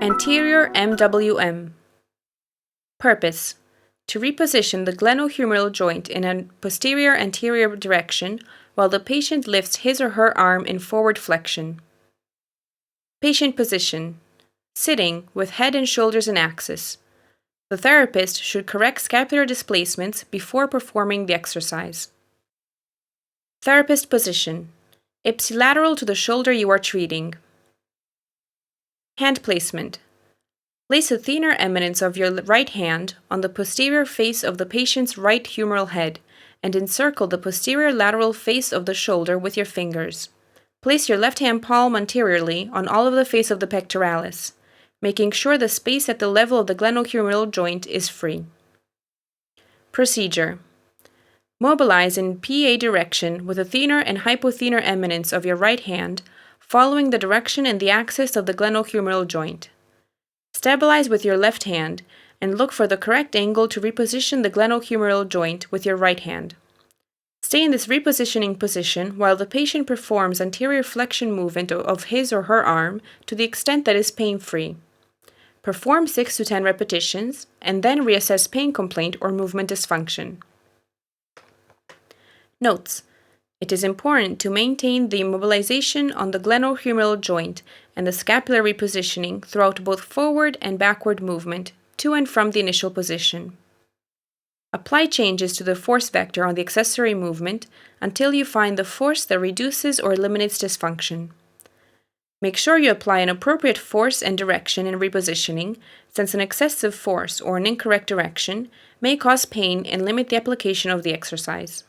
Anterior MWM. Purpose: to reposition the glenohumeral joint in a posterior-anterior direction while the patient lifts his or her arm in forward flexion. Patient position: sitting with head and shoulders in axis. The therapist should correct scapular displacements before performing the exercise. Therapist position: ipsilateral to the shoulder you are treating. Hand placement: place the thenar eminence of your right hand on the posterior face of the patient's right humeral head and encircle the posterior lateral face of the shoulder with your fingers. Place your left hand palm anteriorly on all of the face of the pectoralis, making sure the space at the level of the glenohumeral joint is free. Procedure: mobilize in PA direction with the thenar and hypothenar eminence of your right hand, following the direction and the axis of the glenohumeral joint. Stabilize with your left hand and look for the correct angle to reposition the glenohumeral joint with your right hand. Stay in this repositioning position while the patient performs anterior flexion movement of his or her arm to the extent that is pain-free. Perform 6 to 10 repetitions and then reassess pain complaint or movement dysfunction. Notes: it is important to maintain the immobilization on the glenohumeral joint and the scapular repositioning throughout both forward and backward movement to and from the initial position. Apply changes to the force vector on the accessory movement until you find the force that reduces or eliminates dysfunction. Make sure you apply an appropriate force and direction in repositioning, since an excessive force or an incorrect direction may cause pain and limit the application of the exercise.